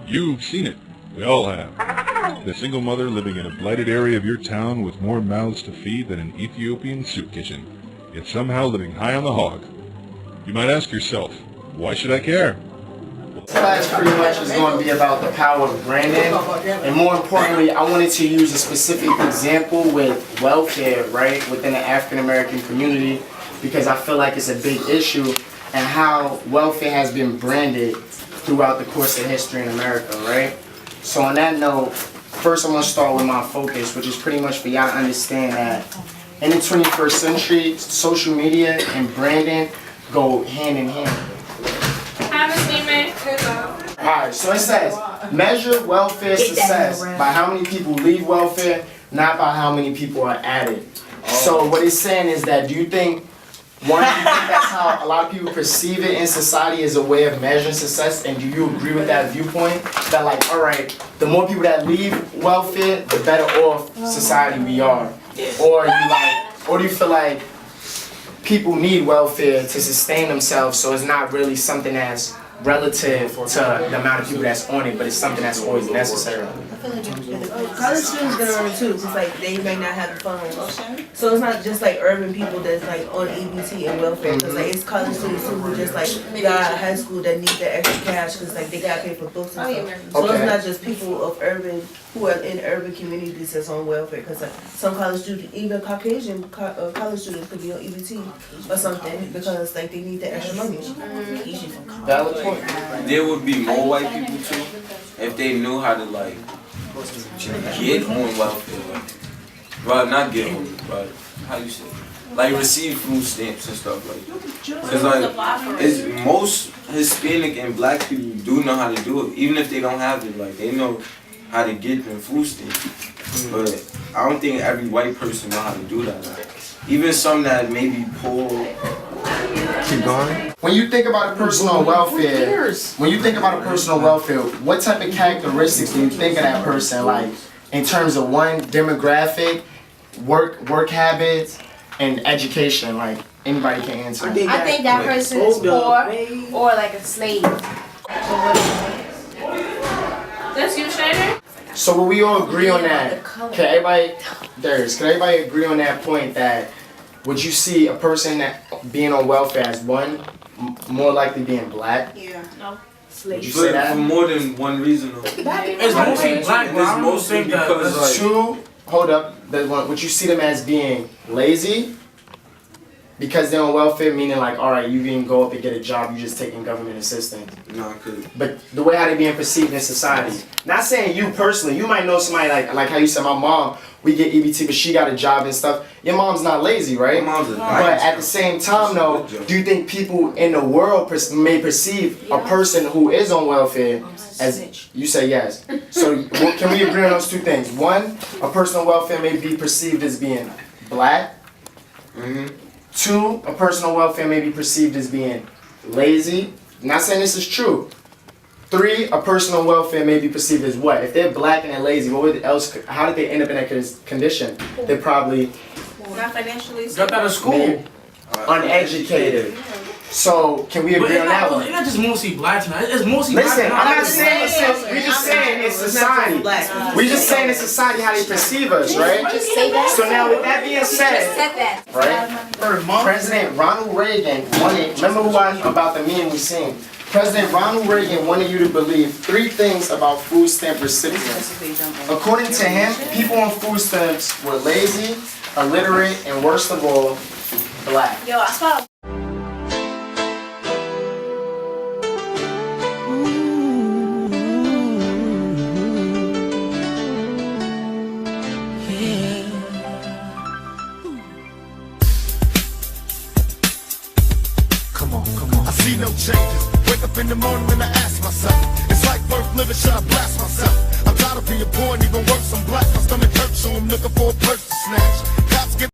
You've seen it. We all have. The single mother living in a blighted area of your town with more mouths to feed than an Ethiopian soup kitchen, yet somehow living high on the hog. You might ask yourself, why should I care? This class pretty much is going to be about the power of branding, and more importantly, I wanted to use a specific example with welfare, right, within the African American community, because I feel like it's a big issue, and how welfare has been branded throughout the course of history in America, right? So on that note, first I'm going to start with my focus, which is pretty much for y'all to understand that in the 21st century, social media and branding go hand in hand. Alright, so it says, measure welfare success by how many people leave welfare, not by how many people are added. So what it's saying is that, do you think, one, do you think that's how a lot of people perceive it in society as a way of measuring success, and do you agree with that viewpoint? That like, alright, the more people that leave welfare, the better off society we are. Or do you feel like people need welfare to sustain themselves, so it's not really something that's relative to the amount of people that's on it, but it's something that's always necessary? College students get on it too, because like they may not have the funds. So it's not just like urban people that's like on EBT and welfare, because like it's college students who just like got out of high school that need the extra cash because like they got paid for books and stuff. So it's not just people of urban who are in urban communities that's on welfare, because like some college students, even Caucasian college students could be on EBT or something because like they need the extra money. Valid point. There would be more white people too if they knew how to like get on welfare, like, well, not get on, but how you say, like receive food stamps and stuff like that. Cause like, it's most Hispanic and black people do know how to do it, even if they don't have it. Like they know how to get them food stamps, but I don't think every white person know how to do that. Like, even some that may be poor. Keep going. When you think about a person on welfare, what type of characteristics do you think of that person? Like in terms of one, demographic, work habits, and education. Like anybody can answer. I think that person is poor or like a slave. That's you, Shiner? So will we all agree on that? Can everybody agree on that point that would you see a person that being on welfare as one, more likely being black? Yeah. No. Would you say that? For more than one reason though. It's mostly black, but it's mostly because like, two, hold up, would you see them as being lazy? Because they're on welfare, meaning like, alright, you didn't go up and get a job, you just taking government assistance. No, I couldn't. But the way how they being perceived in society. Not saying you personally, you might know somebody like how you said my mom, we get EBT, but she got a job and stuff. Your mom's not lazy, right? My mom's a but at the same time though, do you think people in the world may perceive a person who is on welfare as, you say yes. So can we agree on those two things? One, a person on welfare may be perceived as being black. Two, a person on welfare may be perceived as being lazy. Not saying this is true. Three, a person on welfare may be perceived as what? If they're black and they're lazy, how did they end up in that condition? They're probably not financially stable. Dropped out of school. Uneducated. So can we agree on that one? It's not just mostly black tonight. It's mostly black. Listen, I'm not saying we're just saying it's society. We're just saying in society how they perceive us, right? So now with that being said, right? President Ronald Reagan wanted, remember about the meme we seen? President Ronald Reagan wanted you to believe 3 things about food stamp recipients. According to him, people on food stamps were lazy, illiterate, and worst of all, black. Yo, I saw. I see no changes. Wake up in the morning and I ask myself, it's like worth living, should I blast myself? I'm tired of being poor and even worse, I'm black. My stomach hurts, so I'm looking for a purse to snatch. Cops get